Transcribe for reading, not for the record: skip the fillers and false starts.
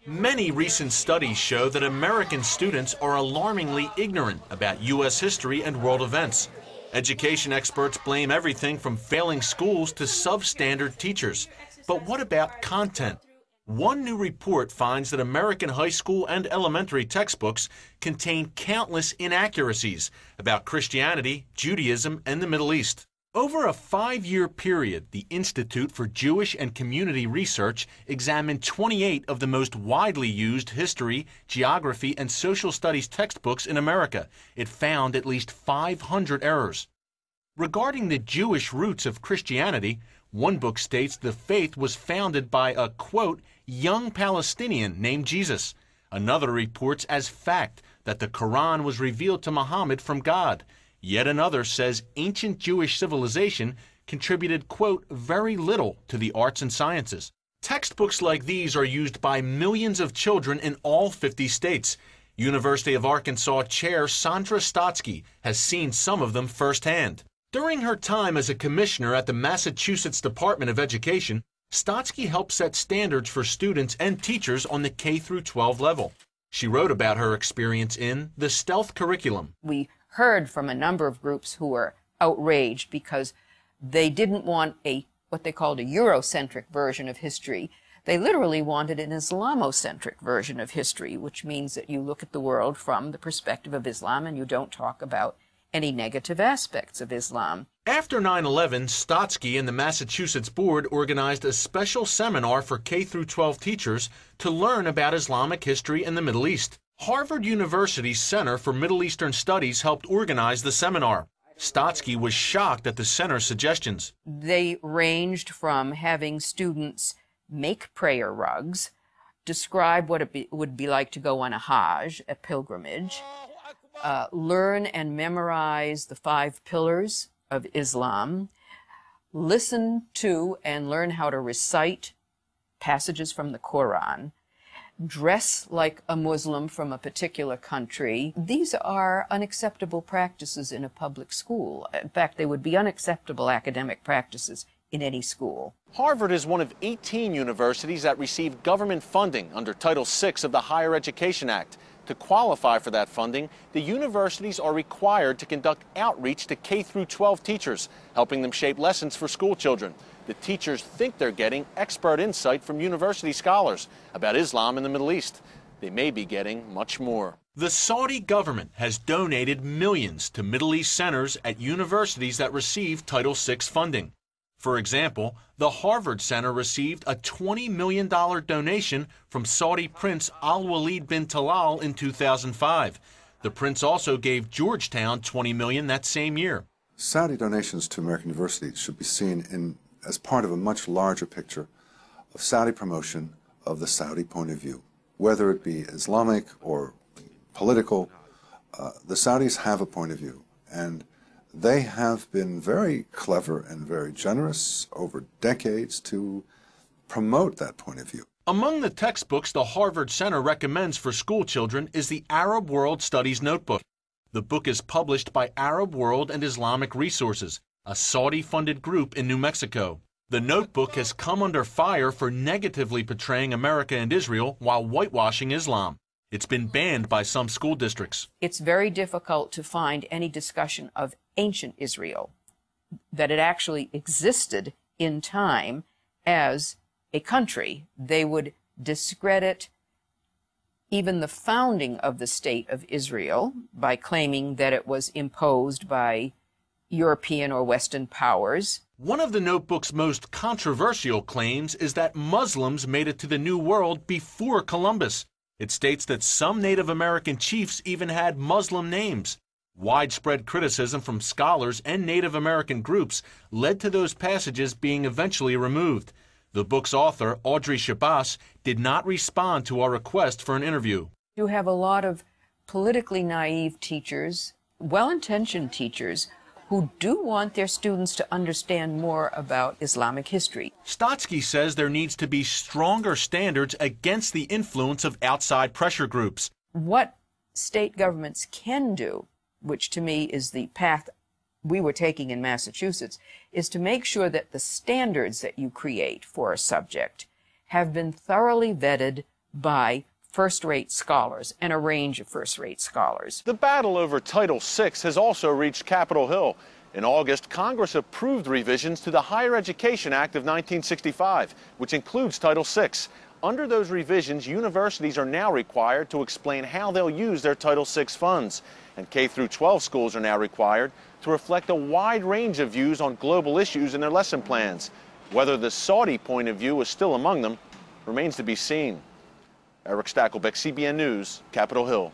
Many recent studies show that American students are alarmingly ignorant about U.S. history and world events. Education experts blame everything from failing schools to substandard teachers. But what about content? One new report finds that American high school and elementary textbooks contain countless inaccuracies about Christianity, Judaism, and the Middle East. Over a 5-year period, the Institute for Jewish and Community Research examined 28 of the most widely used history, geography, and social studies textbooks in America. It found at least 500 errors. Regarding the Jewish roots of Christianity, one book states the faith was founded by a, quote, young Palestinian named Jesus. Another reports as fact that the Quran was revealed to Muhammad from God. Yet another says ancient Jewish civilization contributed, quote, very little to the arts and sciences. Textbooks like these are used by millions of children in all 50 states. University of Arkansas Chair Sandra Stotsky has seen some of them firsthand. During her time as a commissioner at the Massachusetts Department of Education, Stotsky helped set standards for students and teachers on the K-12 level. She wrote about her experience in The Stealth Curriculum. We heard from a number of groups who were outraged because they didn't want what they called a Eurocentric version of history. They literally wanted an Islamo-centric version of history, which means that you look at the world from the perspective of Islam and you don't talk about any negative aspects of Islam. After 9/11, Stotsky and the Massachusetts Board organized a special seminar for K-12 teachers to learn about Islamic history in the Middle East. Harvard University's Center for Middle Eastern Studies helped organize the seminar. Stotsky was shocked at the center's suggestions. They ranged from having students make prayer rugs, describe what it would be like to go on a Hajj, a pilgrimage, learn and memorize the 5 pillars of Islam, listen to and learn how to recite passages from the Quran, dress like a Muslim from a particular country. These are unacceptable practices in a public school. In fact, they would be unacceptable academic practices in any school. Harvard is one of 18 universities that receive government funding under Title VI of the Higher Education Act. To qualify for that funding, the universities are required to conduct outreach to K-12 teachers, helping them shape lessons for school children. The teachers think they're getting expert insight from university scholars about Islam in the Middle East. They may be getting much more. The Saudi government has donated millions to Middle East centers at universities that receive Title VI funding. For example, the Harvard Center received a $20 million donation from Saudi Prince Al-Walid bin Talal in 2005. The prince also gave Georgetown $20 million that same year. Saudi donations to American universities should be seen as part of a much larger picture of Saudi promotion of the Saudi point of view. Whether it be Islamic or political, the Saudis have a point of view, and they have been very clever and very generous over decades to promote that point of view. Among the textbooks the Harvard Center recommends for school children is the Arab World Studies Notebook. The book is published by Arab World and Islamic Resources, a Saudi-funded group in New Mexico. The notebook has come under fire for negatively portraying America and Israel while whitewashing Islam. It's been banned by some school districts. It's very difficult to find any discussion of ancient Israel, that it actually existed in time as a country. They would discredit even the founding of the State of Israel by claiming that it was imposed by European or Western powers. One of the notebook's most controversial claims is that Muslims made it to the New World before Columbus. It states that some Native American chiefs even had Muslim names. Widespread criticism from scholars and Native American groups led to those passages being eventually removed. The book's author, Audrey Shabazz, did not respond to our request for an interview. You have a lot of politically naive teachers, well-intentioned teachers, who do want their students to understand more about Islamic history. Stotsky says there needs to be stronger standards against the influence of outside pressure groups. What state governments can do, which to me is the path we were taking in Massachusetts, is to make sure that the standards that you create for a subject have been thoroughly vetted by first-rate scholars and a range of first-rate scholars. The battle over Title VI has also reached Capitol Hill. In August, Congress approved revisions to the Higher Education Act of 1965, which includes Title VI. Under those revisions, universities are now required to explain how they'll use their Title VI funds. And K-12 schools are now required to reflect a wide range of views on global issues in their lesson plans. Whether the Saudi point of view is still among them remains to be seen. Erick Stackelbeck, CBN News, Capitol Hill.